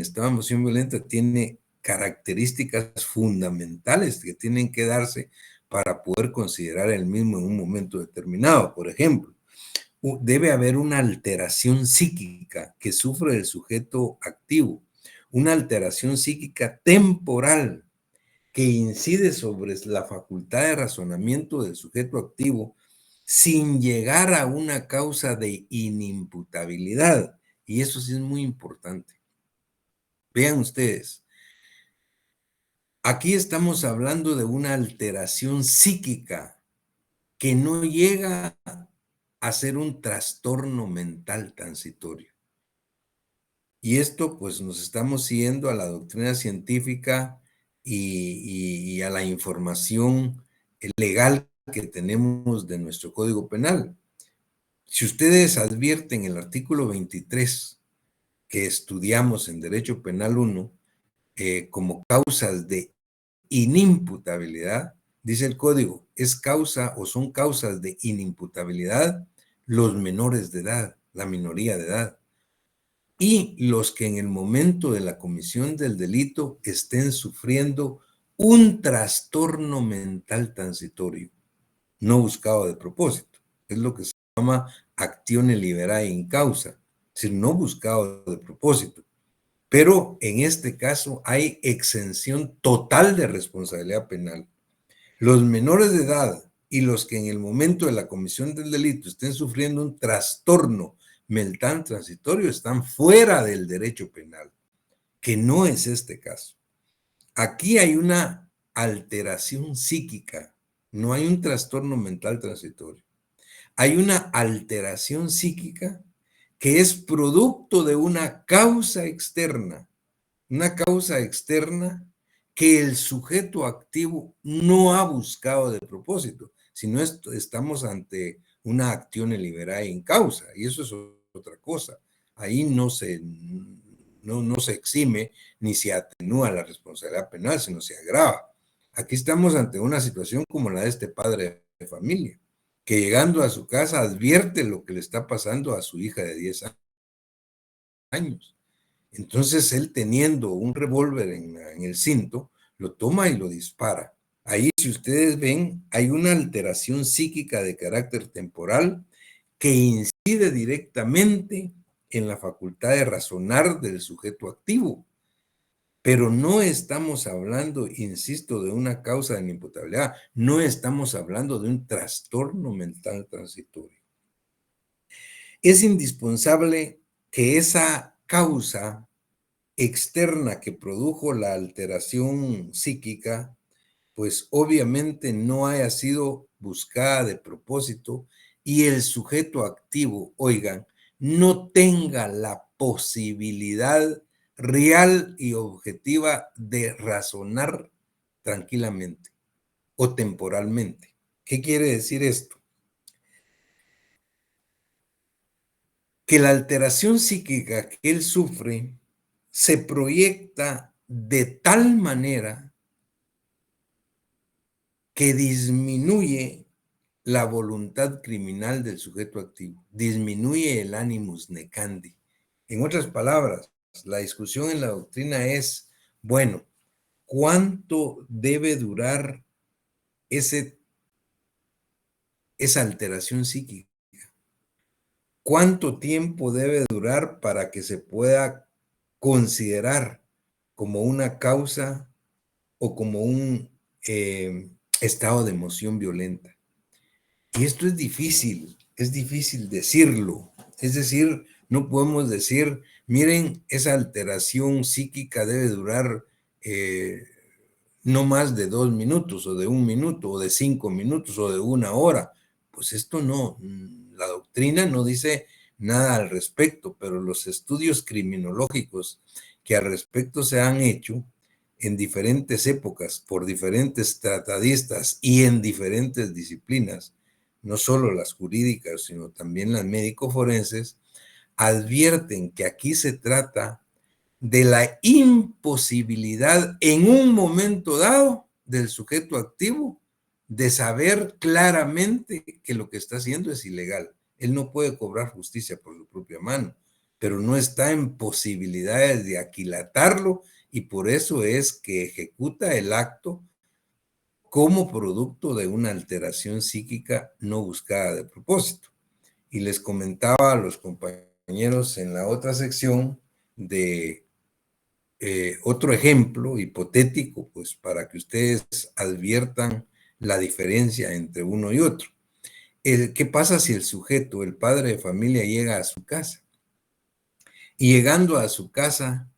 estado de emoción violenta tiene características fundamentales que tienen que darse para poder considerar el mismo en un momento determinado. Por ejemplo, debe haber una alteración psíquica que sufre el sujeto activo, una alteración psíquica temporal que incide sobre la facultad de razonamiento del sujeto activo sin llegar a una causa de inimputabilidad. Y eso sí es muy importante. Vean ustedes, aquí estamos hablando de una alteración psíquica que no llega a ser un trastorno mental transitorio. Y esto pues nos estamos siguiendo a la doctrina científica y a la información legal que tenemos de nuestro Código Penal. Si ustedes advierten el artículo 23 que estudiamos en Derecho Penal 1 como causas de inimputabilidad, dice el Código, es causa o son causas de inimputabilidad los menores de edad, la minoría de edad, y los que en el momento de la comisión del delito estén sufriendo un trastorno mental transitorio, no buscado de propósito. Es lo que se llama actione liberae in causa, es decir, no buscado de propósito. Pero en este caso hay exención total de responsabilidad penal. Los menores de edad y los que en el momento de la comisión del delito estén sufriendo un trastorno mental transitorio están fuera del derecho penal, que no es este caso. Aquí hay una alteración psíquica, no hay un trastorno mental transitorio. Hay una alteración psíquica que es producto de una causa externa que el sujeto activo no ha buscado de propósito, sino estamos ante una actione liberae in causa, y eso es otra cosa. Ahí no se exime ni se atenúa la responsabilidad penal, sino se agrava. Aquí estamos ante una situación como la de este padre de familia, que llegando a su casa advierte lo que le está pasando a su hija de 10 años. Entonces él, teniendo un revólver en el cinto, lo toma y lo dispara. Ahí, si ustedes ven, hay una alteración psíquica de carácter temporal que incide directamente en la facultad de razonar del sujeto activo. Pero no estamos hablando, insisto, de una causa de inimputabilidad, no estamos hablando de un trastorno mental transitorio. Es indispensable que esa causa externa que produjo la alteración psíquica, pues obviamente no haya sido buscada de propósito y el sujeto activo, oigan, no tenga la posibilidad real y objetiva de razonar tranquilamente o temporalmente. ¿Qué quiere decir esto? Que la alteración psíquica que él sufre se proyecta de tal manera que disminuye la voluntad criminal del sujeto activo, disminuye el animus necandi. En otras palabras, la discusión en la doctrina es, bueno, ¿cuánto debe durar esa alteración psíquica? ¿Cuánto tiempo debe durar para que se pueda considerar como una causa o como un estado de emoción violenta? Y esto es difícil decirlo. Es decir, no podemos decir, miren, esa alteración psíquica debe durar no más de 2 minutos, o de 1 minuto, o de 5 minutos, o de 1 hora. Pues esto no, la doctrina no dice nada al respecto, pero los estudios criminológicos que al respecto se han hecho en diferentes épocas, por diferentes tratadistas y en diferentes disciplinas, no solo las jurídicas, sino también las médico-forenses, advierten que aquí se trata de la imposibilidad en un momento dado del sujeto activo de saber claramente que lo que está haciendo es ilegal. Él no puede cobrar justicia por su propia mano. pero no está en posibilidades de aquilatarlo y por eso es que ejecuta el acto como producto de una alteración psíquica no buscada de propósito. Y les comentaba a los compañeros en la otra sección de otro ejemplo hipotético, pues para que ustedes adviertan la diferencia entre uno y otro. ¿Qué pasa si el sujeto, el padre de familia, llega a su casa? Y llegando a su casa,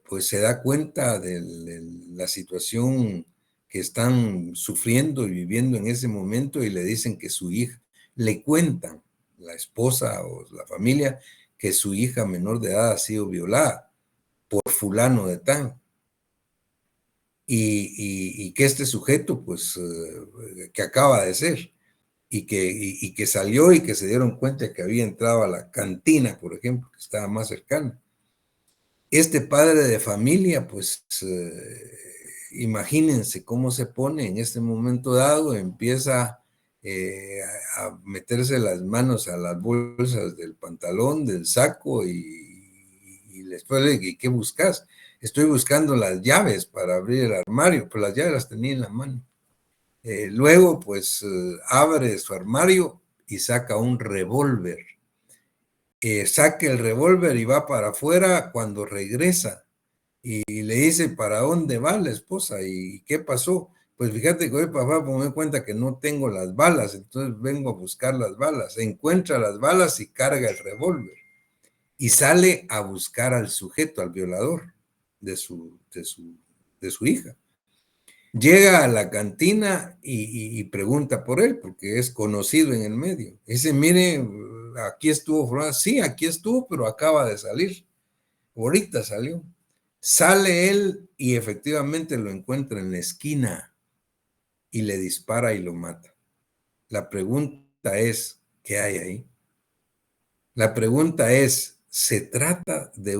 pues se da cuenta de la situación que están sufriendo y viviendo en ese momento y le dicen que su hija, le cuentan la esposa o la familia que su hija menor de edad ha sido violada por fulano de tal. Y que este sujeto, pues, que acaba de ser, y que salió y que se dieron cuenta que había entrado a la cantina, por ejemplo, que estaba más cercana. Este padre de familia, pues, imagínense cómo se pone en este momento dado, empieza a meterse las manos a las bolsas del pantalón, del saco, y después le dice, ¿qué buscas? Estoy buscando las llaves para abrir el armario, pues las llaves las tenía en la mano. Luego, pues, abre su armario y saca un revólver. Saca el revólver y va para afuera. Cuando regresa y le dice, ¿para dónde va la esposa? ¿Y qué pasó? Pues fíjate que hoy, papá, pues me doy cuenta que no tengo las balas, entonces vengo a buscar las balas. Encuentra las balas y carga el revólver. Y sale a buscar al sujeto, al violador de su hija. Llega a la cantina y pregunta por él, porque es conocido en el medio. Dice, mire, aquí estuvo, sí, aquí estuvo, pero acaba de salir. Ahorita salió. Sale él y efectivamente lo encuentra en la esquina y le dispara y lo mata. La pregunta es, ¿qué hay ahí? La pregunta es, ¿se trata de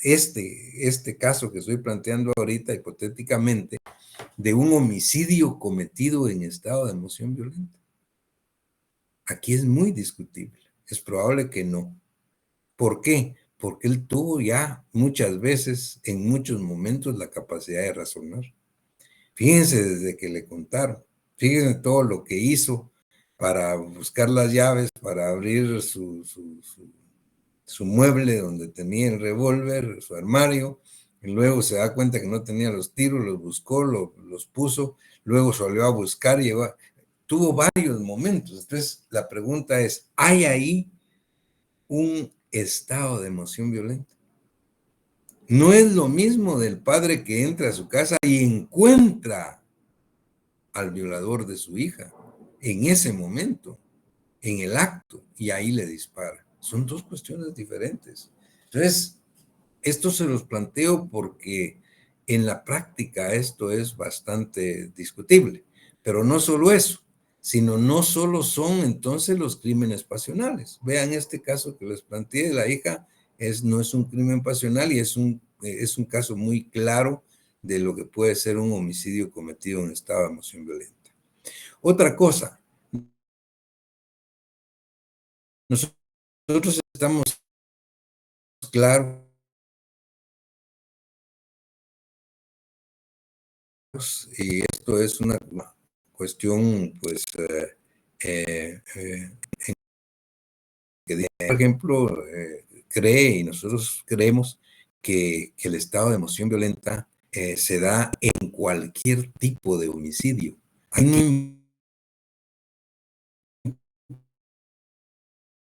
este caso que estoy planteando ahorita hipotéticamente, de un homicidio cometido en estado de emoción violenta? Aquí es muy discutible. Es probable que no. ¿Por qué? Porque él tuvo ya muchas veces, en muchos momentos, la capacidad de razonar. Fíjense desde que le contaron, fíjense todo lo que hizo para buscar las llaves, para abrir su mueble donde tenía el revólver, su armario, y luego se da cuenta que no tenía los tiros, los buscó, los puso, luego salió a buscar, tuvo varios momentos. Entonces, la pregunta es, ¿hay ahí un estado de emoción violenta? No es lo mismo del padre que entra a su casa y encuentra al violador de su hija en ese momento, en el acto, y ahí le dispara. Son dos cuestiones diferentes. Entonces, esto se los planteo porque en la práctica esto es bastante discutible, pero no solo eso, sino no solo son entonces los crímenes pasionales. Vean este caso que les planteé, la hija no es un crimen pasional y es un caso muy claro de lo que puede ser un homicidio cometido en estado de emoción violenta. Otra cosa, nosotros estamos claros y esto es una cuestión, pues, que, por ejemplo, cree y nosotros creemos que el estado de emoción violenta se da en cualquier tipo de homicidio. Ahí no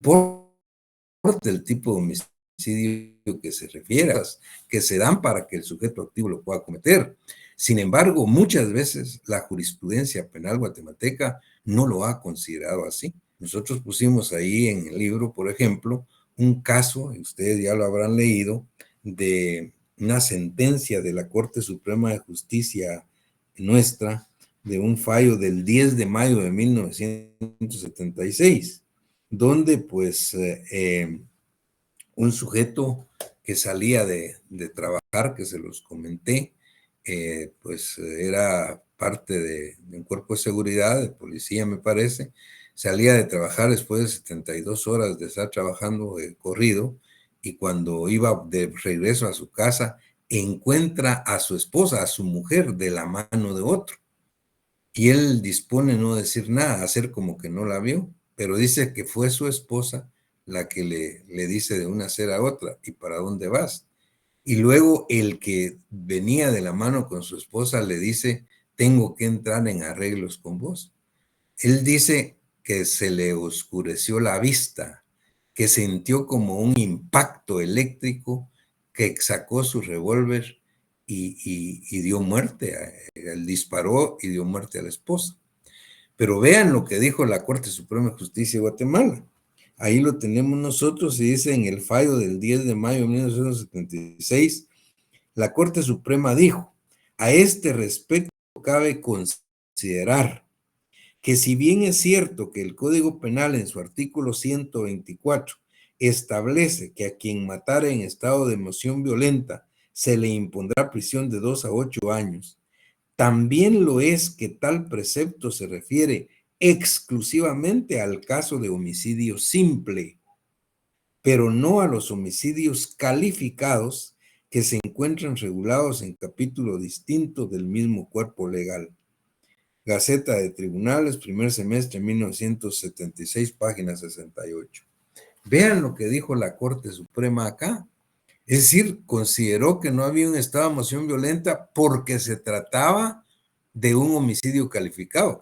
importa el tipo de homicidio que se refiera, que se dan para que el sujeto activo lo pueda cometer. Sin embargo, muchas veces la jurisprudencia penal guatemalteca no lo ha considerado así. Nosotros pusimos ahí en el libro, por ejemplo, un caso, y ustedes ya lo habrán leído, de una sentencia de la Corte Suprema de Justicia nuestra, de un fallo del 10 de mayo de 1976, donde pues un sujeto que salía de trabajar, que se los comenté, pues era parte de un cuerpo de seguridad, de policía me parece, salía de trabajar después de 72 horas de estar trabajando corrido y cuando iba de regreso a su casa, encuentra a su esposa, a su mujer, de la mano de otro. Y él dispone no decir nada, hacer como que no la vio, pero dice que fue su esposa la que le dice de una hacer a otra, ¿y para dónde vas? Y luego el que venía de la mano con su esposa le dice, tengo que entrar en arreglos con vos. Él dice que se le oscureció la vista, que sintió como un impacto eléctrico, que sacó su revólver y dio muerte. Él disparó y dio muerte a la esposa. Pero vean lo que dijo la Corte Suprema de Justicia de Guatemala. Ahí lo tenemos nosotros y dice en el fallo del 10 de mayo de 1976, la Corte Suprema dijo, a este respecto cabe considerar que si bien es cierto que el Código Penal en su artículo 124 establece que a quien matare en estado de emoción violenta se le impondrá prisión de 2 a 8 años, también lo es que tal precepto se refiere exclusivamente al caso de homicidio simple, pero no a los homicidios calificados que se encuentran regulados en capítulo distinto del mismo cuerpo legal. Gaceta de Tribunales, primer semestre, 1976, página 68. Vean lo que dijo la Corte Suprema acá. Es decir, consideró que no había un estado de emoción violenta porque se trataba de un homicidio calificado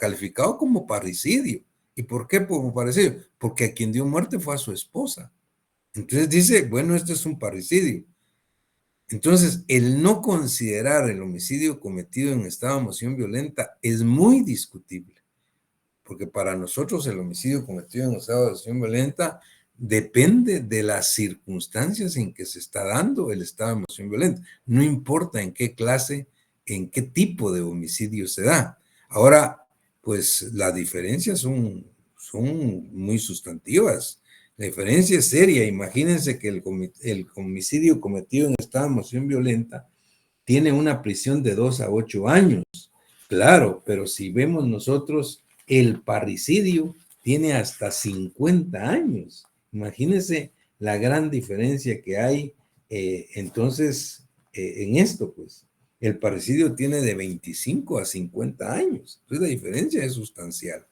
como parricidio. ¿Y por qué como parricidio? Porque a quien dio muerte fue a su esposa. Entonces dice, bueno, esto es un parricidio. Entonces, el no considerar el homicidio cometido en estado de emoción violenta es muy discutible, porque para nosotros el homicidio cometido en estado de emoción violenta depende de las circunstancias en que se está dando el estado de emoción violenta. No importa en qué clase, en qué tipo de homicidio se da. Ahora, pues las diferencias son muy sustantivas. La diferencia es seria. Imagínense que el homicidio cometido en estado de emoción violenta tiene una prisión de 2 a 8 años. Claro, pero si vemos nosotros, el parricidio tiene hasta 50 años. Imagínense la gran diferencia que hay entonces en esto, pues. El parricidio tiene de 25 a 50 años. Entonces la diferencia es sustancial.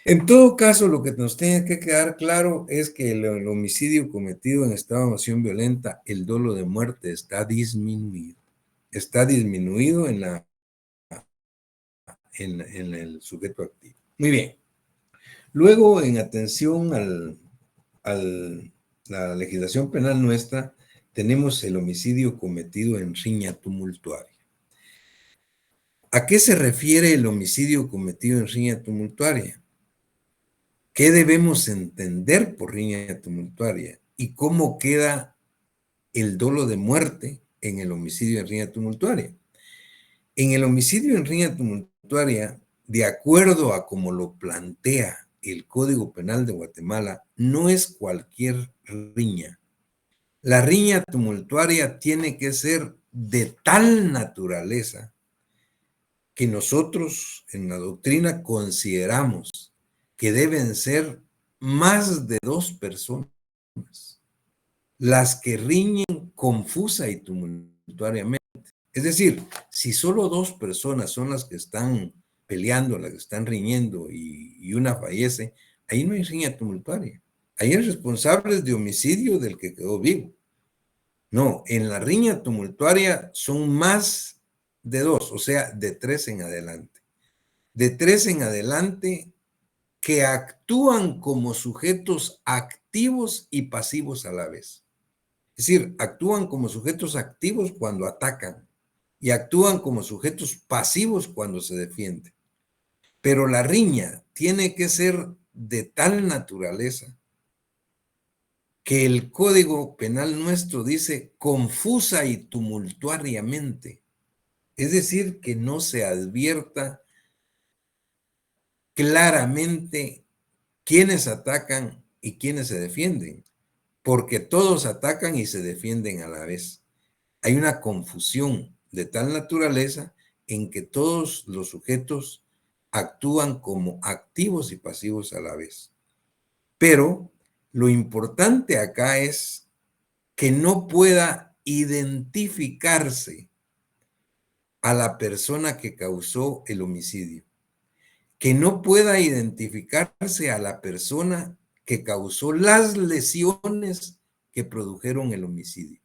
En todo caso, lo que nos tiene que quedar claro es que el homicidio cometido en estado de emoción violenta, el dolo de muerte está disminuido. Está disminuido en el sujeto activo. Muy bien. Luego, en atención a la legislación penal nuestra, tenemos el homicidio cometido en riña tumultuaria. ¿A qué se refiere el homicidio cometido en riña tumultuaria? ¿Qué debemos entender por riña tumultuaria? ¿Y cómo queda el dolo de muerte en el homicidio en riña tumultuaria? En el homicidio en riña tumultuaria, de acuerdo a como lo plantea el Código Penal de Guatemala, no es cualquier riña. La riña tumultuaria tiene que ser de tal naturaleza que nosotros en la doctrina consideramos que deben ser más de 2 personas las que riñen confusa y tumultuariamente. Es decir, si solo 2 personas son las que están peleando, las que están riñendo y una fallece, ahí no hay riña tumultuaria. Ahí hay responsables de homicidio del que quedó vivo. No, en la riña tumultuaria son más de 2, o sea, de 3 en adelante. De 3 en adelante que actúan como sujetos activos y pasivos a la vez. Es decir, actúan como sujetos activos cuando atacan y actúan como sujetos pasivos cuando se defienden. Pero la riña tiene que ser de tal naturaleza que el Código Penal nuestro dice confusa y tumultuariamente. Es decir, que no se advierta claramente quiénes atacan y quiénes se defienden, porque todos atacan y se defienden a la vez. Hay una confusión de tal naturaleza en que todos los sujetos actúan como activos y pasivos a la vez. Pero lo importante acá es que no pueda identificarse a la persona que causó el homicidio, que no pueda identificarse a la persona que causó las lesiones que produjeron el homicidio.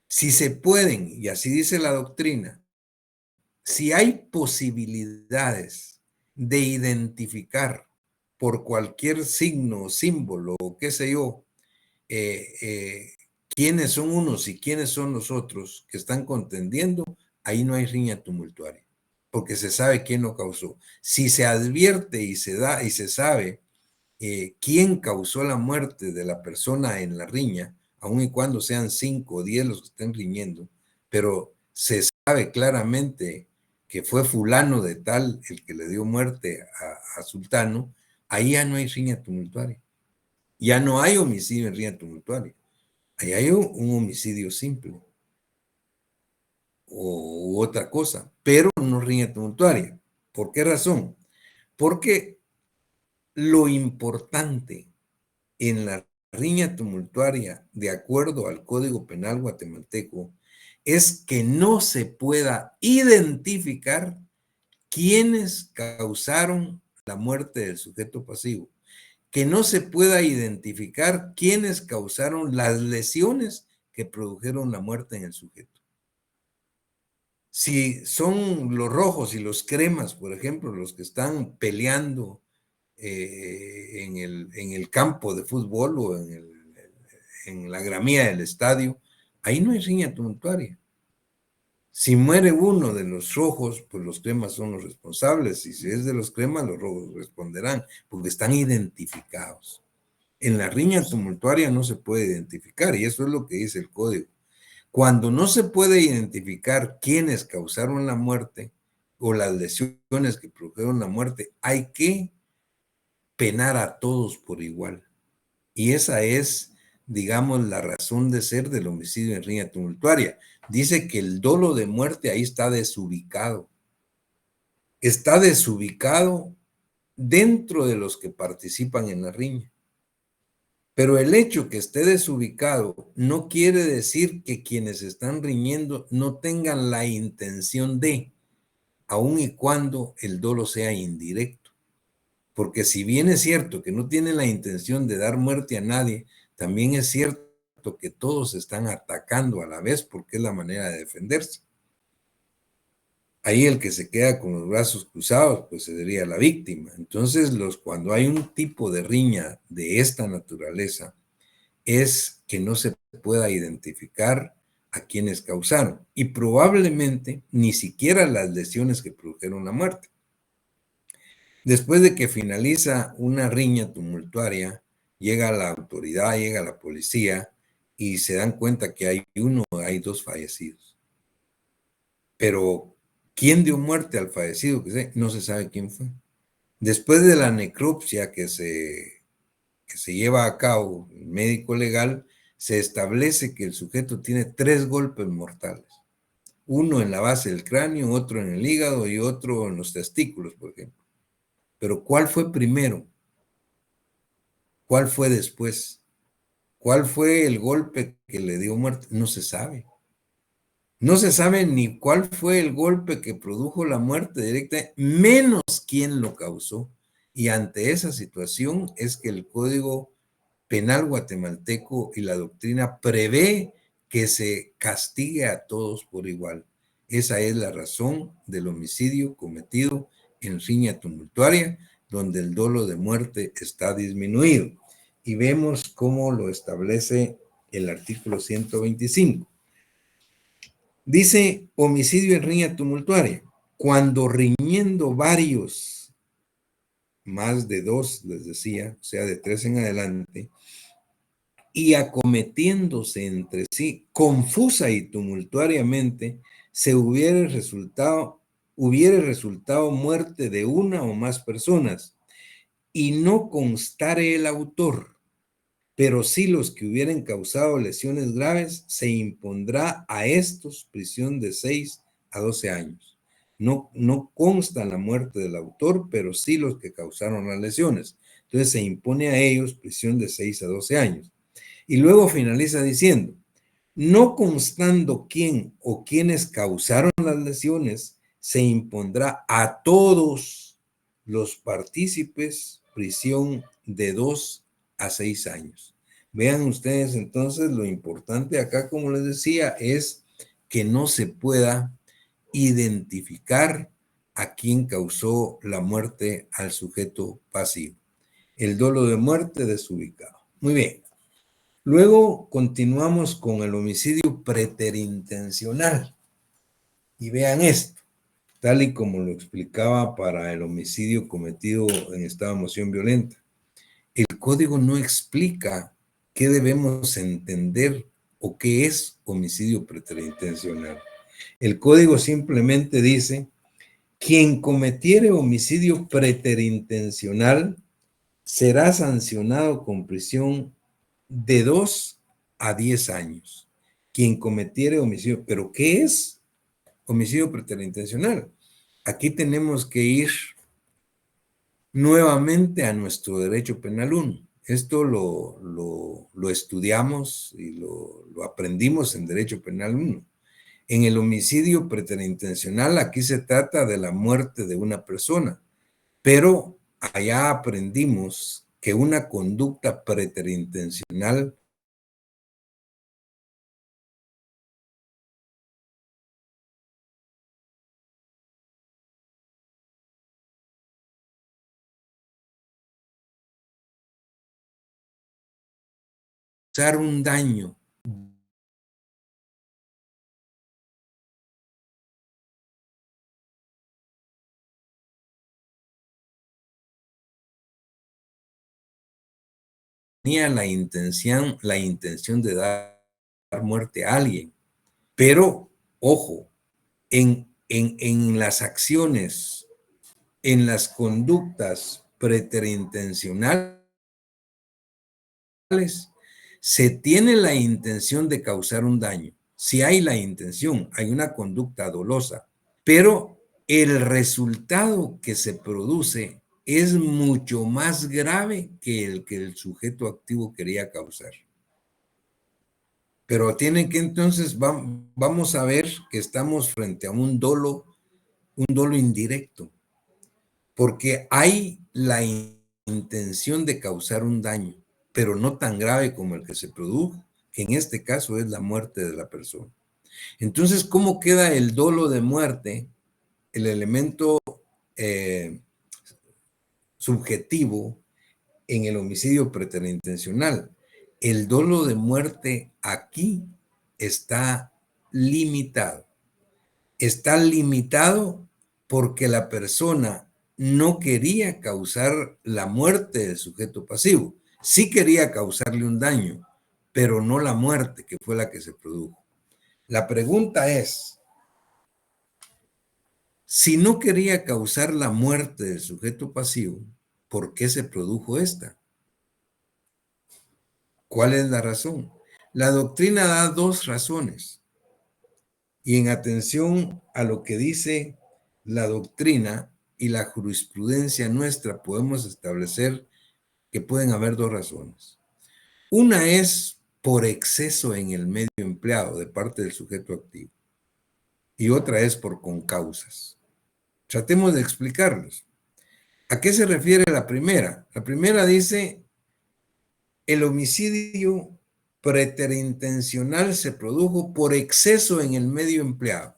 Si se pueden, y así dice la doctrina, si hay posibilidades de identificar por cualquier signo, símbolo, o qué sé yo, quiénes son unos y quiénes son los otros que están contendiendo, ahí no hay riña tumultuaria, porque se sabe quién lo causó. Si se advierte y se da y se sabe quién causó la muerte de la persona en la riña, aun y cuando sean 5 o 10 los que estén riñendo, pero se sabe claramente que fue fulano de tal el que le dio muerte a Sultano, ahí ya no hay riña tumultuaria. Ya no hay homicidio en riña tumultuaria. Ahí hay un homicidio simple u otra cosa, pero no riña tumultuaria. ¿Por qué razón? Porque lo importante en la riña tumultuaria, de acuerdo al Código Penal guatemalteco, es que no se pueda identificar quiénes causaron la muerte del sujeto pasivo, que no se pueda identificar quiénes causaron las lesiones que produjeron la muerte en el sujeto. Si son los rojos y los cremas, por ejemplo, los que están peleando en el campo de fútbol o en la gramía del estadio, ahí no hay riña tumultuaria. Si muere uno de los rojos, pues los cremas son los responsables, y si es de los cremas, los rojos responderán, porque están identificados. En la riña tumultuaria no se puede identificar, y eso es lo que dice el código. Cuando no se puede identificar quiénes causaron la muerte o las lesiones que produjeron la muerte, hay que penar a todos por igual. Y esa es, digamos, la razón de ser del homicidio en riña tumultuaria. Dice que el dolo de muerte ahí está desubicado. Está desubicado dentro de los que participan en la riña. Pero el hecho que esté desubicado no quiere decir que quienes están riñendo no tengan la intención de, aun y cuando el dolo sea indirecto. Porque si bien es cierto que no tienen la intención de dar muerte a nadie, también es cierto que todos están atacando a la vez porque es la manera de defenderse. Ahí el que se queda con los brazos cruzados, pues sería la víctima. Entonces, cuando hay un tipo de riña de esta naturaleza, es que no se pueda identificar a quienes causaron y probablemente ni siquiera las lesiones que produjeron la muerte. Después de que finaliza una riña tumultuaria, llega la autoridad, llega la policía y se dan cuenta que hay 2 fallecidos. Pero ¿quién dio muerte al fallecido? No se sabe quién fue. Después de la necropsia que se lleva a cabo, el médico legal, se establece que el sujeto tiene 3 golpes mortales. Uno en la base del cráneo, otro en el hígado y otro en los testículos, por ejemplo. Pero ¿cuál fue primero? ¿Cuál fue después? ¿Cuál fue el golpe que le dio muerte? No se sabe. No se sabe ni cuál fue el golpe que produjo la muerte directa, menos quién lo causó. Y ante esa situación es que el Código Penal guatemalteco y la doctrina prevé que se castigue a todos por igual. Esa es la razón del homicidio cometido en riña tumultuaria, donde el dolo de muerte está disminuido. Y vemos cómo lo establece el artículo 125. Dice homicidio en riña tumultuaria, cuando riñendo varios, más de 2, les decía, o sea, de 3 en adelante, y acometiéndose entre sí, confusa y tumultuariamente, se hubiera resultado muerte de una o más personas, y no constare el autor, pero sí los que hubieran causado lesiones graves, se impondrá a estos prisión de 6 a 12 años. No consta la muerte del autor, pero sí los que causaron las lesiones. Entonces se impone a ellos prisión de 6 a 12 años. Y luego finaliza diciendo, no constando quién o quienes causaron las lesiones, se impondrá a todos los partícipes prisión de 2 a 6 años. Vean ustedes entonces lo importante acá, como les decía, es que no se pueda identificar a quién causó la muerte al sujeto pasivo. El dolo de muerte desubicado. Muy bien. Luego continuamos con el homicidio preterintencional. Y vean esto, tal y como lo explicaba para el homicidio cometido en estado de emoción violenta. El código no explica qué debemos entender o qué es homicidio preterintencional. El código simplemente dice, quien cometiere homicidio preterintencional será sancionado con prisión de 2 a 10 años. Quien cometiere homicidio, ¿pero qué es homicidio preterintencional? Aquí tenemos que ir nuevamente a nuestro derecho penal 1. Esto lo estudiamos y lo aprendimos en derecho penal 1. En el homicidio preterintencional, aquí se trata de la muerte de una persona, pero allá aprendimos que una conducta preterintencional causar un daño tenía la intención de dar muerte a alguien. Pero, ojo, en las acciones, en las conductas preterintencionales, se tiene la intención de causar un daño. Si hay la intención, hay una conducta dolosa, pero el resultado que se produce es mucho más grave que el sujeto activo quería causar. Pero tienen que entonces, vamos a ver que estamos frente a un dolo indirecto, porque hay la intención de causar un daño, pero no tan grave como el que se produjo, que en este caso es la muerte de la persona. Entonces, ¿cómo queda el dolo de muerte, el elemento eh, subjetivo en el homicidio preterintencional? El dolo de muerte aquí está limitado. Está limitado porque la persona no quería causar la muerte del sujeto pasivo. Sí quería causarle un daño, pero no la muerte, que fue la que se produjo. La pregunta es, si no quería causar la muerte del sujeto pasivo, ¿por qué se produjo esta? ¿Cuál es la razón? La doctrina da dos razones. Y en atención a lo que dice la doctrina y la jurisprudencia nuestra, podemos establecer que pueden haber dos razones. Una es por exceso en el medio empleado de parte del sujeto activo y otra es por concausas. Tratemos de explicarlos. ¿A qué se refiere la primera? La primera dice, el homicidio preterintencional se produjo por exceso en el medio empleado.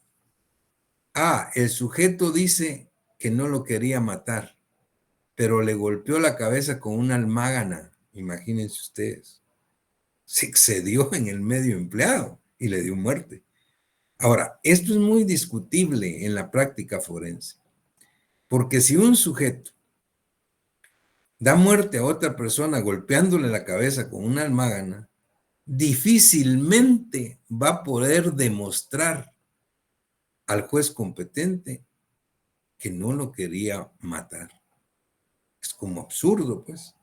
El sujeto dice que no lo quería matar, pero le golpeó la cabeza con una almágana, imagínense ustedes. Se excedió en el medio empleado y le dio muerte. Ahora, esto es muy discutible en la práctica forense, porque si un sujeto da muerte a otra persona golpeándole la cabeza con una almágana, difícilmente va a poder demostrar al juez competente que no lo quería matar. Es como absurdo, pues.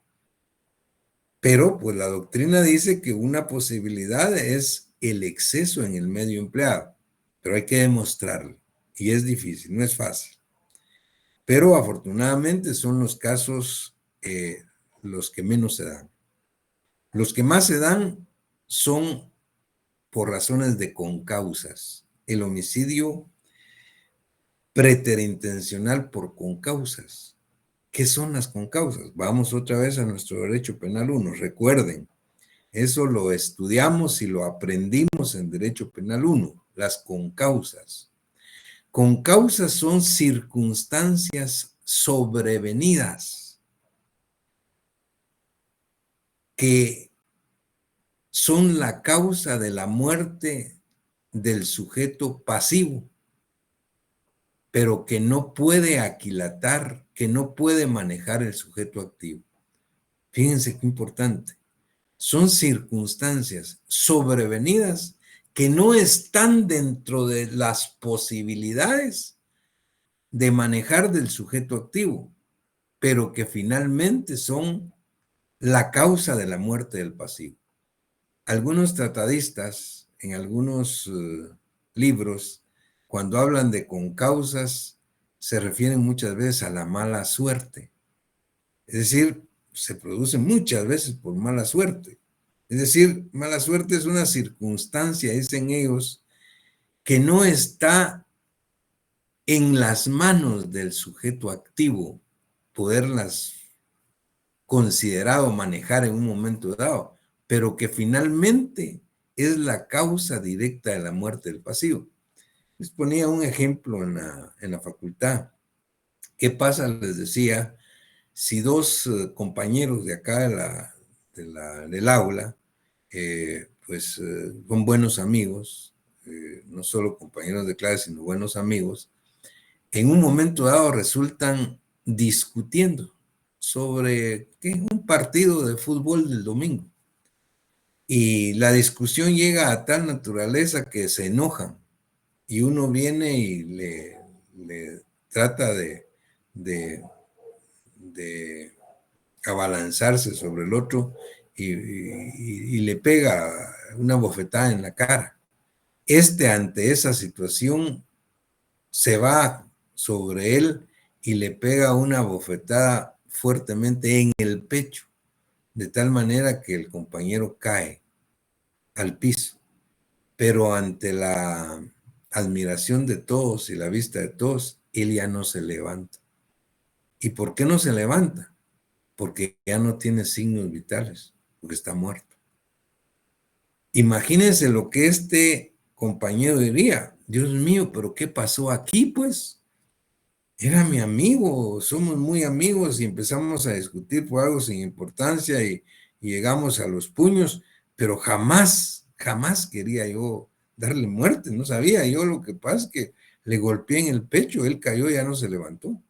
Pero, pues, la doctrina dice que una posibilidad es el exceso en el medio empleado, pero hay que demostrarlo. Y es difícil, no es fácil. Pero afortunadamente son los casos los que menos se dan. Los que más se dan son por razones de concausas. El homicidio preterintencional por concausas. ¿Qué son las concausas? Vamos otra vez a nuestro derecho penal 1. Recuerden, eso lo estudiamos y lo aprendimos en derecho penal 1, las concausas. Concausas son circunstancias sobrevenidas que son la causa de la muerte del sujeto pasivo, pero que no puede aquilatar, que no puede manejar el sujeto activo. Fíjense qué importante. Son circunstancias sobrevenidas que no están dentro de las posibilidades de manejar del sujeto activo, pero que finalmente son la causa de la muerte del pasivo. Algunos tratadistas, en algunos libros, cuando hablan de concausas, se refieren muchas veces a la mala suerte. Es decir, se produce muchas veces por mala suerte. Es decir, mala suerte es una circunstancia, dicen ellos, que no está en las manos del sujeto activo poderlas considerar o manejar en un momento dado, pero que finalmente es la causa directa de la muerte del pasivo. Les ponía un ejemplo en la facultad. ¿Qué pasa? Les decía, si dos compañeros de acá del aula, son buenos amigos, no solo compañeros de clase, sino buenos amigos, en un momento dado resultan discutiendo sobre un partido de fútbol del domingo. Y la discusión llega a tal naturaleza que se enojan y uno viene y le trata de abalanzarse sobre el otro y le pega una bofetada en la cara. Ante esa situación se va sobre él y le pega una bofetada fuertemente en el pecho, de tal manera que el compañero cae al piso. Pero ante la admiración de todos y la vista de todos, él ya no se levanta. ¿Y por qué no se levanta? Porque ya no tiene signos vitales, porque está muerto. Imagínense lo que este compañero diría: Dios mío, pero ¿qué pasó aquí, pues? Era mi amigo, somos muy amigos y empezamos a discutir por algo sin importancia y llegamos a los puños, pero jamás quería yo darle muerte, no sabía yo. Lo que pasa es que le golpeé en el pecho, él cayó y ya no se levantó.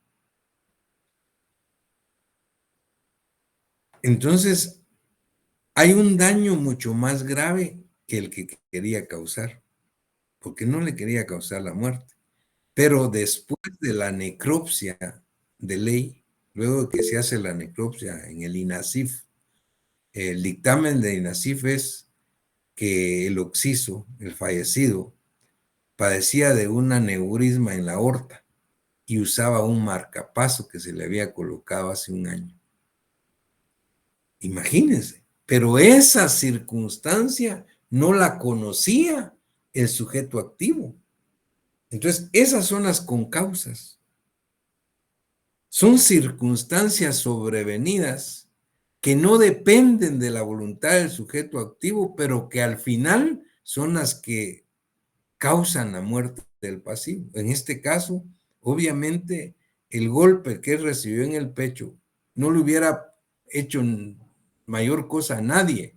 Entonces, hay un daño mucho más grave que el que quería causar, porque no le quería causar la muerte. Pero después de la necropsia de ley, luego de que se hace la necropsia en el INASIF, el dictamen de INASIF es que el occiso, el fallecido, padecía de un aneurisma en la aorta y usaba un marcapaso que se le había colocado hace un año. Imagínense, pero esa circunstancia no la conocía el sujeto activo. Entonces, esas son las concausas. Son circunstancias sobrevenidas que no dependen de la voluntad del sujeto activo, pero que al final son las que causan la muerte del pasivo. En este caso, obviamente, el golpe que él recibió en el pecho no le hubiera hecho mayor cosa a nadie,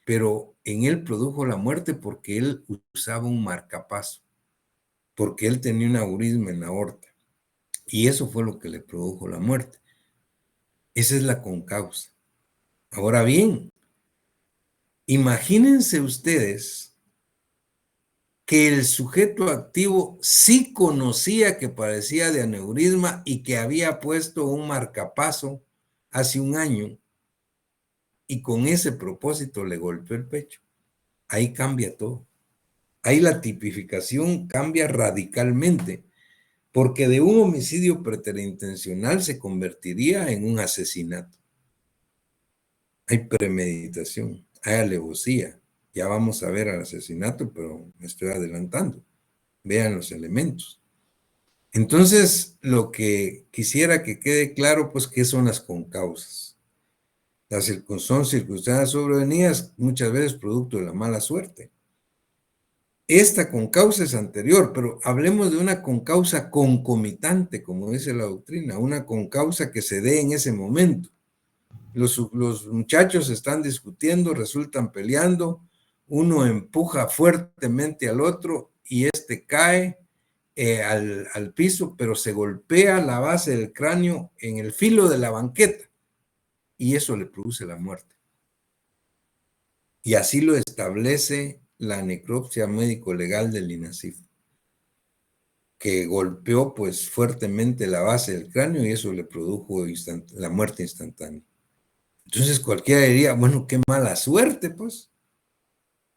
pero en él produjo la muerte porque él usaba un marcapaso, porque él tenía un aneurisma en la aorta. Y eso fue lo que le produjo la muerte. Esa es la concausa. Ahora bien, imagínense ustedes que el sujeto activo sí conocía que padecía de aneurisma y que había puesto un marcapaso hace un año y con ese propósito le golpeó el pecho. Ahí cambia todo. Ahí la tipificación cambia radicalmente, porque de un homicidio preterintencional se convertiría en un asesinato. Hay premeditación, hay alevosía, Ya vamos a ver al asesinato, pero me estoy adelantando. Vean los elementos. Entonces, lo que quisiera que quede claro, pues, ¿qué son las concausas? Son circunstancias sobrevenidas, muchas veces producto de la mala suerte. Esta concausa es anterior, pero hablemos de una concausa concomitante, como dice la doctrina, una concausa que se dé en ese momento. Los muchachos están discutiendo, resultan peleando, uno empuja fuertemente al otro y este cae al piso, pero se golpea la base del cráneo en el filo de la banqueta y eso le produce la muerte. Y así lo establece la necropsia médico-legal del INASIF, que golpeó pues fuertemente la base del cráneo y eso le produjo la muerte instantánea. Entonces cualquiera diría, bueno, qué mala suerte, pues,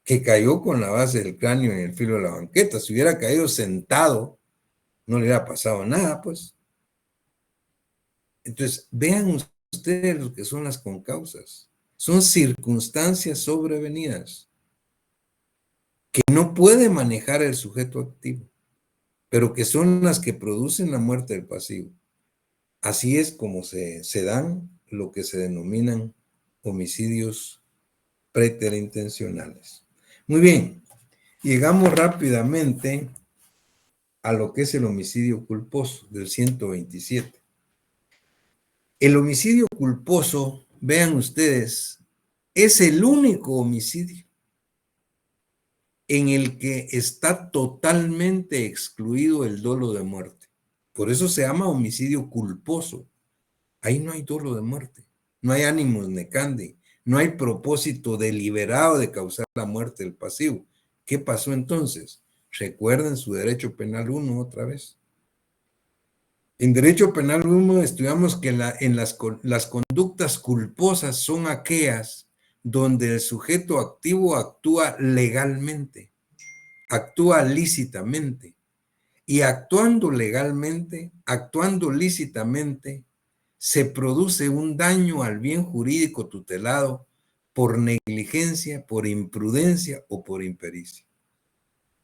que cayó con la base del cráneo en el filo de la banqueta. Si hubiera caído sentado, no le hubiera pasado nada, pues. Entonces, vean ustedes lo que son las concausas. Son circunstancias sobrevenidas que no puede manejar el sujeto activo, pero que son las que producen la muerte del pasivo. Así es como se dan lo que se denominan homicidios preterintencionales. Muy bien, llegamos rápidamente a lo que es el homicidio culposo del 127. El homicidio culposo, vean ustedes, es el único homicidio en el que está totalmente excluido el dolo de muerte. Por eso se llama homicidio culposo. Ahí no hay dolo de muerte, no hay ánimos necandi, no hay propósito deliberado de causar la muerte del pasivo. ¿Qué pasó entonces? Recuerden su derecho penal 1 otra vez. En derecho penal 1 estudiamos que las conductas culposas son aquellas donde el sujeto activo actúa legalmente, actúa lícitamente. Y actuando legalmente, actuando lícitamente, se produce un daño al bien jurídico tutelado por negligencia, por imprudencia o por impericia.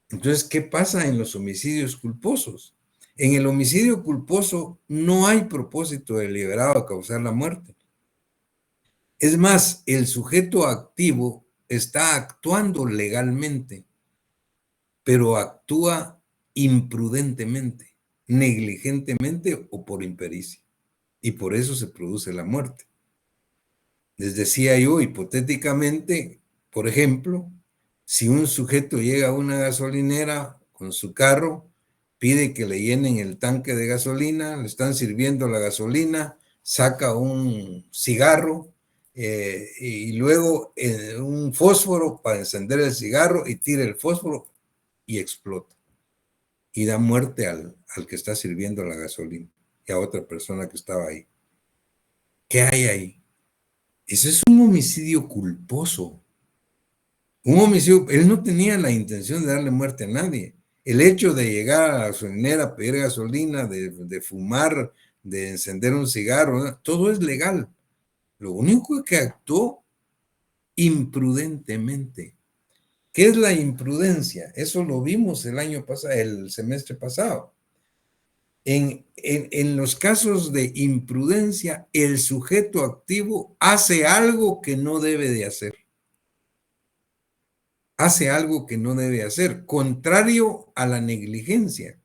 Entonces, ¿qué pasa en los homicidios culposos? En el homicidio culposo no hay propósito deliberado de causar la muerte. Es más, el sujeto activo está actuando legalmente, pero actúa imprudentemente, negligentemente o por impericia. Y por eso se produce la muerte. Les decía yo, hipotéticamente, por ejemplo, si un sujeto llega a una gasolinera con su carro, pide que le llenen el tanque de gasolina, le están sirviendo la gasolina, saca un cigarro y luego un fósforo para encender el cigarro y tira el fósforo y explota. Y da muerte al que está sirviendo la gasolina y a otra persona que estaba ahí. ¿Qué hay ahí? Eso es un homicidio culposo. Un homicidio, él no tenía la intención de darle muerte a nadie. El hecho de llegar a la gasolinera a pedir gasolina, de fumar, de encender un cigarro, ¿no? Todo es legal. Lo único es que actuó imprudentemente. ¿Qué es la imprudencia? Eso lo vimos el semestre pasado. En los casos de imprudencia, el sujeto activo hace algo que no debe de hacer. Hace algo que no debe hacer, contrario a la negligencia.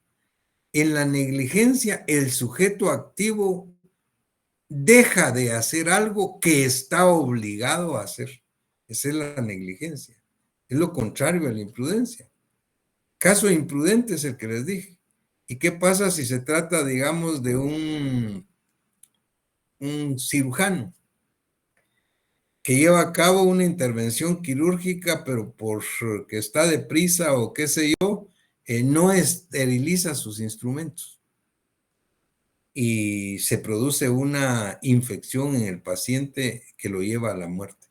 En la negligencia, el sujeto activo deja de hacer algo que está obligado a hacer. Esa es la negligencia. Es lo contrario a la imprudencia. Caso imprudente es el que les dije. ¿Y qué pasa si se trata, digamos, de un cirujano que lleva a cabo una intervención quirúrgica, pero porque está deprisa o qué sé yo, no esteriliza sus instrumentos y se produce una infección en el paciente que lo lleva a la muerte?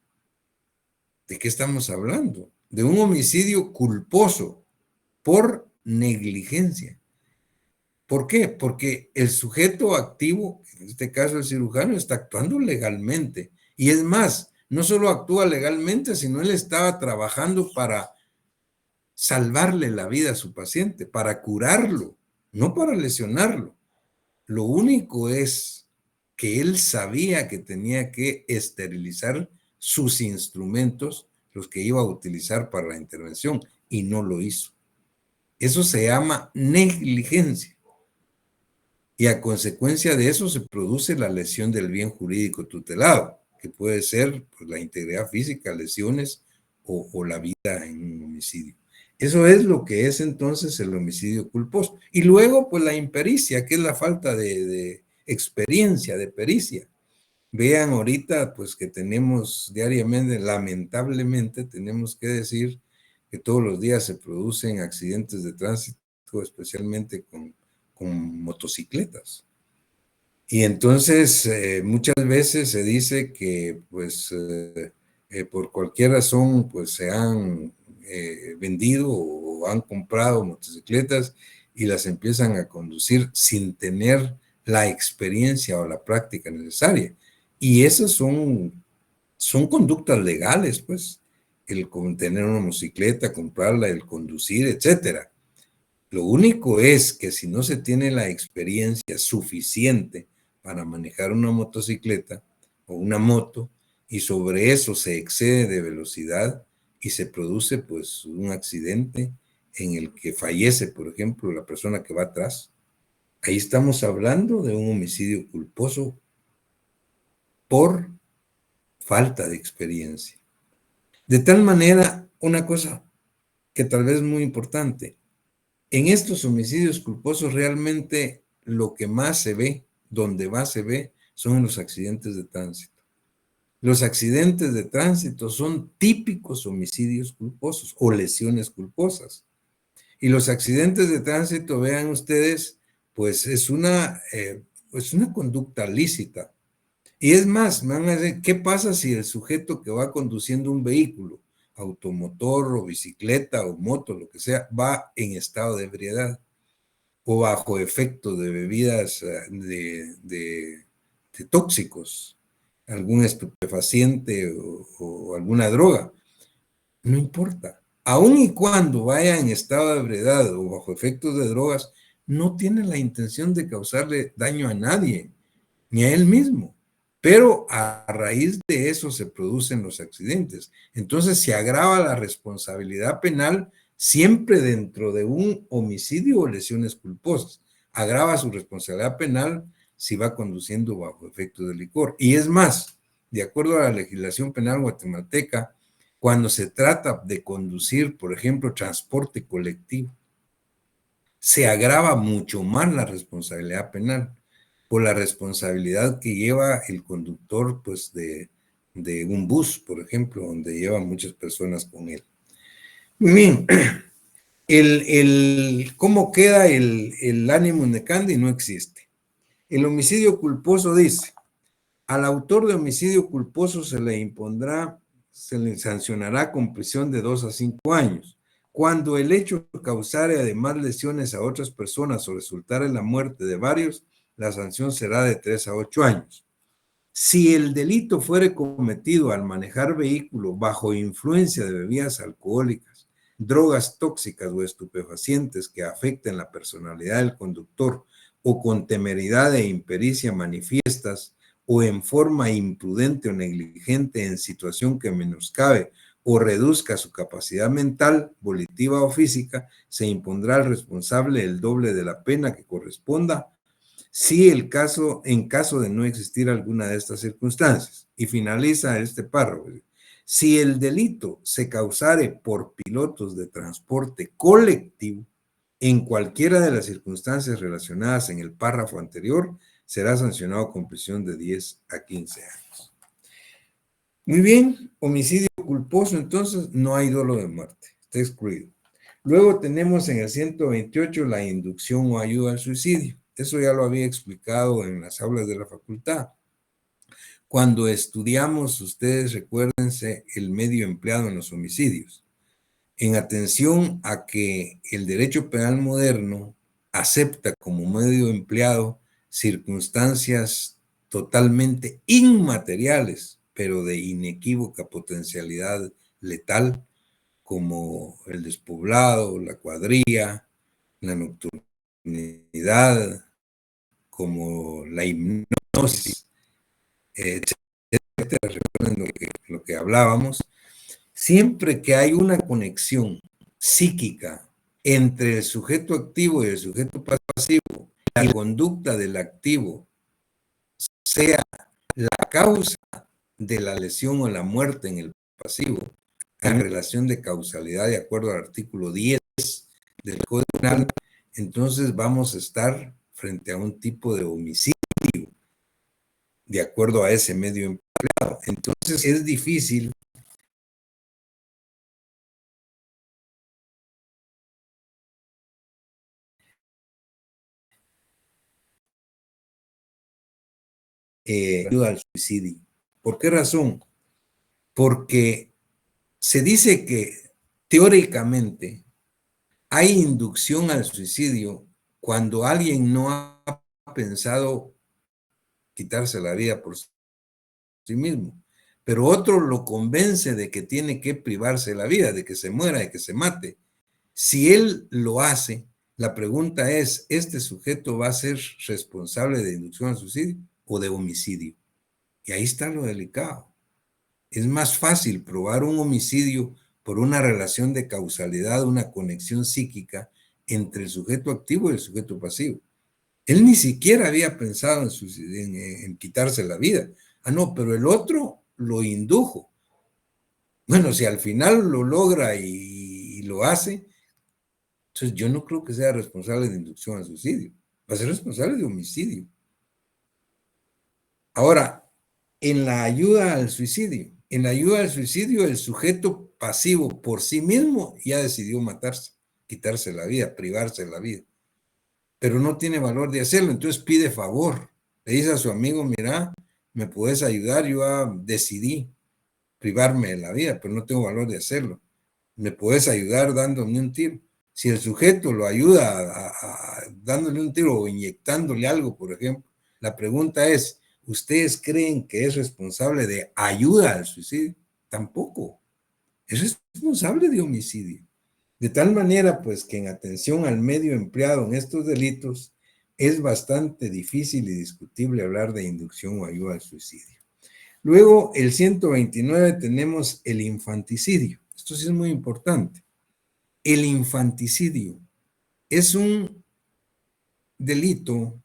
¿De qué estamos hablando? De un homicidio culposo por negligencia. ¿Por qué? Porque el sujeto activo, en este caso el cirujano, está actuando legalmente. Y es más, no solo actúa legalmente, sino él estaba trabajando para salvarle la vida a su paciente, para curarlo, no para lesionarlo. Lo único es que él sabía que tenía que esterilizar sus instrumentos, los que iba a utilizar para la intervención, y no lo hizo. Eso se llama negligencia. Y a consecuencia de eso se produce la lesión del bien jurídico tutelado, que puede ser pues, la integridad física, lesiones o la vida en un homicidio. Eso es lo que es entonces el homicidio culposo. Y luego, pues la impericia, que es la falta de experiencia, de pericia. Vean ahorita, pues que tenemos diariamente, lamentablemente, tenemos que decir que todos los días se producen accidentes de tránsito, especialmente con motocicletas. Y entonces muchas veces se dice que pues por cualquier razón pues se han vendido o han comprado motocicletas y las empiezan a conducir sin tener la experiencia o la práctica necesaria. Y esas son conductas legales, pues, el tener una motocicleta, comprarla, el conducir, etcétera. Lo único es que si no se tiene la experiencia suficiente para manejar una motocicleta o una moto y sobre eso se excede de velocidad y se produce pues un accidente en el que fallece, por ejemplo, la persona que va atrás, ahí estamos hablando de un homicidio culposo por falta de experiencia. De tal manera, una cosa que tal vez es muy importante, en estos homicidios culposos realmente lo que más se ve, donde más se ve, son en los accidentes de tránsito. Los accidentes de tránsito son típicos homicidios culposos o lesiones culposas. Y los accidentes de tránsito, vean ustedes, pues es una conducta lícita. Y es más, me van a decir, ¿qué pasa si el sujeto que va conduciendo un vehículo, automotor o bicicleta o moto, lo que sea, va en estado de ebriedad o bajo efecto de bebidas de tóxicos, algún estupefaciente o alguna droga? No importa. Aun y cuando vaya en estado de ebriedad o bajo efectos de drogas, no tiene la intención de causarle daño a nadie, ni a él mismo. Pero a raíz de eso se producen los accidentes. Entonces se agrava la responsabilidad penal siempre dentro de un homicidio o lesiones culposas. Agrava su responsabilidad penal si va conduciendo bajo efecto de licor. Y es más, de acuerdo a la legislación penal guatemalteca, cuando se trata de conducir, por ejemplo, transporte colectivo, se agrava mucho más la responsabilidad penal por la responsabilidad que lleva el conductor pues, de un bus, por ejemplo, donde llevan muchas personas con él. Bien, ¿cómo queda el ánimo de Candy? No existe. El homicidio culposo dice, al autor de homicidio culposo se le sancionará con prisión de 2 a 5 años. Cuando el hecho causare además lesiones a otras personas o resultare en la muerte de varios, la sanción será de 3 a 8 años. Si el delito fuere cometido al manejar vehículo bajo influencia de bebidas alcohólicas, drogas tóxicas o estupefacientes que afecten la personalidad del conductor o con temeridad e impericia manifiestas o en forma imprudente o negligente en situación que menoscabe o reduzca su capacidad mental, volitiva o física, se impondrá al responsable el doble de la pena que corresponda si en caso de no existir alguna de estas circunstancias. Y finaliza este párrafo. Si el delito se causare por pilotos de transporte colectivo, en cualquiera de las circunstancias relacionadas en el párrafo anterior, será sancionado con prisión de 10 a 15 años. Muy bien, homicidio culposo, entonces no hay dolo de muerte, está excluido. Luego tenemos en el 128 la inducción o ayuda al suicidio. Eso ya lo había explicado en las aulas de la facultad. Cuando estudiamos, ustedes recuérdense el medio empleado en los homicidios. En atención a que el derecho penal moderno acepta como medio empleado circunstancias totalmente inmateriales pero de inequívoca potencialidad letal, como el despoblado, la cuadrilla, la nocturnidad, como la hipnosis, etcétera. Recuerden lo que hablábamos. Siempre que hay una conexión psíquica entre el sujeto activo y el sujeto pasivo, la conducta del activo sea la causa de la lesión o la muerte en el pasivo, en relación de causalidad de acuerdo al artículo 10 del Código Penal, entonces vamos a estar frente a un tipo de homicidio de acuerdo a ese medio empleado. Entonces es difícil ayuda al suicidio. ¿Por qué razón? Porque se dice que teóricamente hay inducción al suicidio cuando alguien no ha pensado quitarse la vida por sí mismo, pero otro lo convence de que tiene que privarse la vida, de que se muera, de que se mate. Si él lo hace, la pregunta es, ¿este sujeto va a ser responsable de inducción al suicidio o de homicidio? Y ahí está lo delicado. Es más fácil probar un homicidio por una relación de causalidad, una conexión psíquica entre el sujeto activo y el sujeto pasivo. Él ni siquiera había pensado en quitarse la vida. Ah, no, pero el otro lo indujo. Bueno, si al final lo logra y lo hace, entonces yo no creo que sea responsable de inducción al suicidio. Va a ser responsable de homicidio. Ahora, en la ayuda al suicidio, el sujeto pasivo por sí mismo ya decidió matarse, quitarse la vida, privarse de la vida, pero no tiene valor de hacerlo, entonces pide favor. Le dice a su amigo, mira, me puedes ayudar, yo decidí privarme de la vida, pero no tengo valor de hacerlo. ¿Me puedes ayudar dándome un tiro? Si el sujeto lo ayuda dándole un tiro o inyectándole algo, por ejemplo, la pregunta es, ¿ustedes creen que es responsable de ayuda al suicidio? Tampoco. Es responsable de homicidio. De tal manera, pues, que en atención al medio empleado en estos delitos, es bastante difícil y discutible hablar de inducción o ayuda al suicidio. Luego, el 129 tenemos el infanticidio. Esto sí es muy importante. El infanticidio es un delito,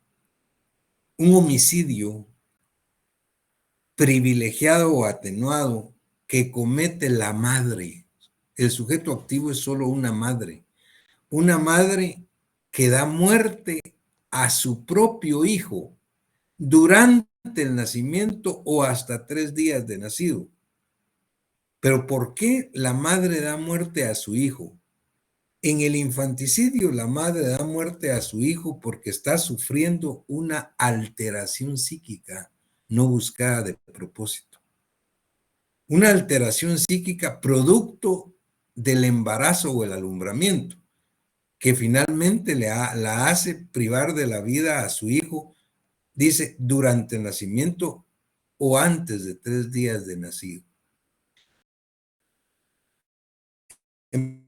un homicidio privilegiado o atenuado que comete la madre. El sujeto activo es solo una madre que da muerte a su propio hijo durante el nacimiento o hasta 3 días de nacido. Pero ¿por qué la madre da muerte a su hijo? En el infanticidio, la madre da muerte a su hijo porque está sufriendo una alteración psíquica no buscada de propósito. Una alteración psíquica producto del embarazo o el alumbramiento, que finalmente la hace privar de la vida a su hijo, dice, durante el nacimiento o antes de 3 días de nacido. En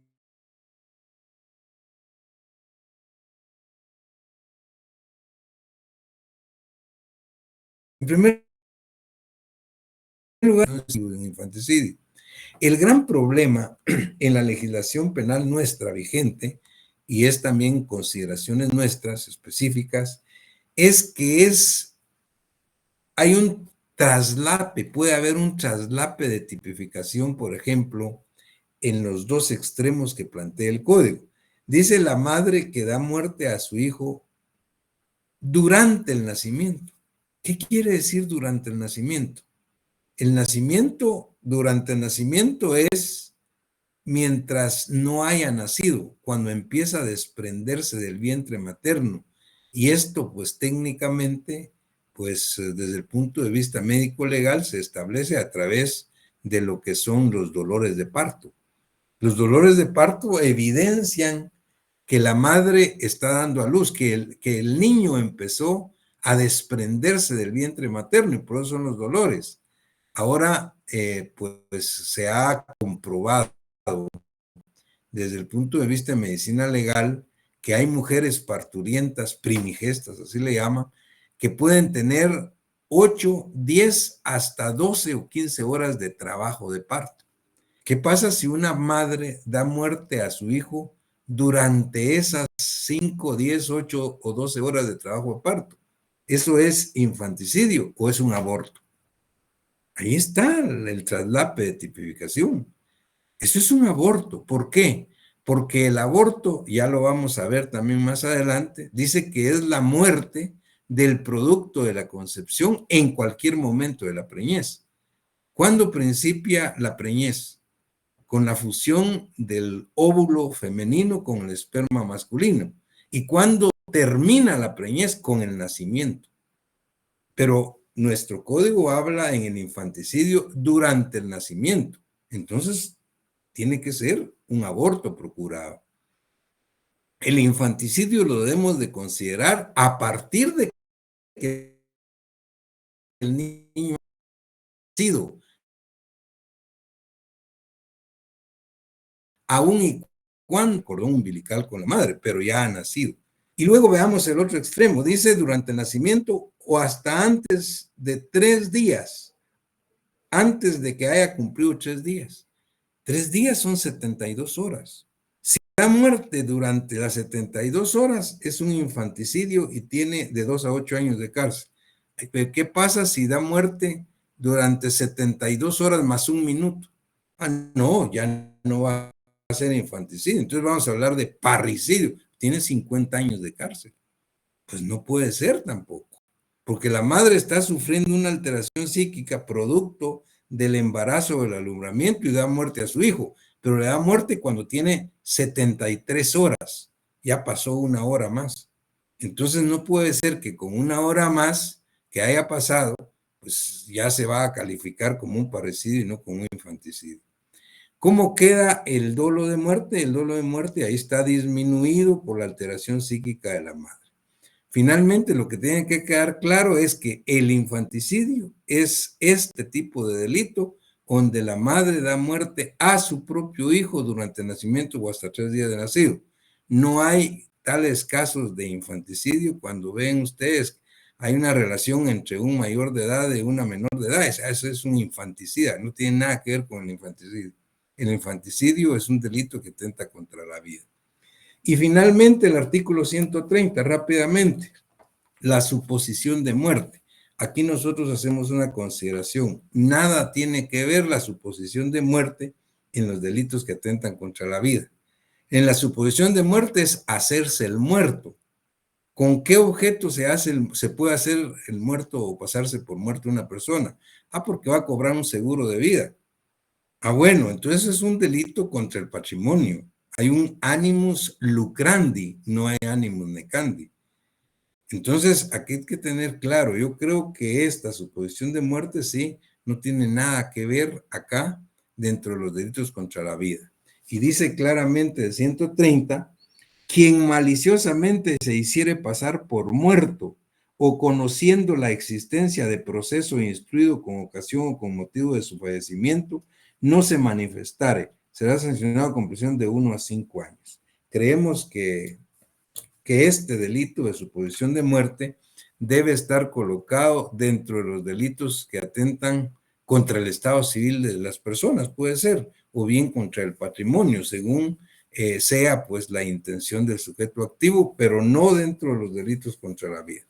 primer lugar, en infanticidio. El gran problema en la legislación penal nuestra vigente, y es también consideraciones nuestras específicas, es que hay un traslape, puede haber un traslape de tipificación, por ejemplo, en los dos extremos que plantea el código. Dice la madre que da muerte a su hijo durante el nacimiento. ¿Qué quiere decir durante el nacimiento? Durante el nacimiento es mientras no haya nacido, cuando empieza a desprenderse del vientre materno. Y esto, pues técnicamente, pues desde el punto de vista médico-legal, se establece a través de lo que son los dolores de parto. Los dolores de parto evidencian que la madre está dando a luz, que el niño empezó a desprenderse del vientre materno y por eso son los dolores. Ahora, pues se ha comprobado desde el punto de vista de medicina legal que hay mujeres parturientas, primigestas, así le llaman, que pueden tener 8, 10, hasta 12 o 15 horas de trabajo de parto. ¿Qué pasa si una madre da muerte a su hijo durante esas 5, 10, 8 o 12 horas de trabajo de parto? ¿Eso es infanticidio o es un aborto? Ahí está el traslape de tipificación. Eso es un aborto. ¿Por qué? Porque el aborto, ya lo vamos a ver también más adelante, dice que es la muerte del producto de la concepción en cualquier momento de la preñez. ¿Cuándo principia la preñez? Con la fusión del óvulo femenino con el esperma masculino. ¿Y cuándo termina la preñez? Con el nacimiento. Pero nuestro código habla en el infanticidio durante el nacimiento. Entonces, tiene que ser un aborto procurado. El infanticidio lo debemos de considerar a partir de que el niño ha nacido, aún y cuando cordón umbilical con la madre, pero ya ha nacido. Y luego veamos el otro extremo. Dice durante el nacimiento o hasta antes de 3 días, antes de que haya cumplido 3 días. 3 días son 72 horas. Si da muerte durante las 72 horas, es un infanticidio y tiene de 2 a 8 años de cárcel. ¿Qué pasa si da muerte durante 72 horas más 1 minuto? Ah, no, ya no va a ser infanticidio. Entonces vamos a hablar de parricidio. Tiene 50 años de cárcel. Pues no puede ser tampoco, porque la madre está sufriendo una alteración psíquica producto del embarazo o del alumbramiento y da muerte a su hijo, pero le da muerte cuando tiene 73 horas, ya pasó 1 hora más. Entonces no puede ser que con 1 hora más que haya pasado, pues ya se va a calificar como un parricidio y no como un infanticidio. ¿Cómo queda el dolo de muerte? El dolo de muerte ahí está disminuido por la alteración psíquica de la madre. Finalmente, lo que tiene que quedar claro es que el infanticidio es este tipo de delito donde la madre da muerte a su propio hijo durante el nacimiento o hasta 3 días de nacido. No hay tales casos de infanticidio cuando ven ustedes hay una relación entre un mayor de edad y una menor de edad. Eso es un infanticida, no tiene nada que ver con el infanticidio. El infanticidio es un delito que atenta contra la vida. Y finalmente el artículo 130, rápidamente, la suposición de muerte. Aquí nosotros hacemos una consideración. Nada tiene que ver la suposición de muerte en los delitos que atentan contra la vida. En la suposición de muerte es hacerse el muerto. ¿Con qué objeto se puede hacer el muerto o pasarse por muerto una persona? Porque va a cobrar un seguro de vida. Bueno, entonces es un delito contra el patrimonio. Hay un animus lucrandi, no hay animus necandi. Entonces, aquí hay que tener claro, yo creo que esta suposición de muerte sí no tiene nada que ver acá dentro de los delitos contra la vida. Y dice claramente el 130, quien maliciosamente se hiciere pasar por muerto o conociendo la existencia de proceso instruido con ocasión o con motivo de su fallecimiento, no se manifestare, será sancionado con prisión de 1 a 5 años. Creemos que este delito de suposición de muerte debe estar colocado dentro de los delitos que atentan contra el estado civil de las personas, puede ser, o bien contra el patrimonio, según sea pues la intención del sujeto activo, pero no dentro de los delitos contra la vida.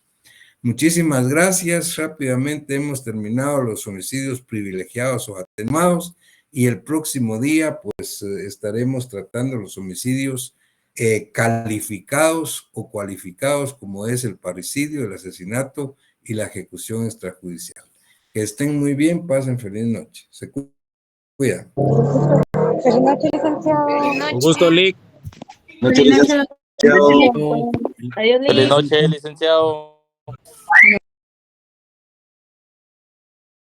Muchísimas gracias. Rápidamente hemos terminado los homicidios privilegiados o atenuados y el próximo día pues estaremos tratando los homicidios calificados o cualificados como es el parricidio, el asesinato y la ejecución extrajudicial. Que estén muy bien, pasen feliz noche. Se cuidan. Feliz noche, licenciado. Un gusto, Lic. Feliz noche, licenciado. Adiós, Lic. Feliz noche, licenciado.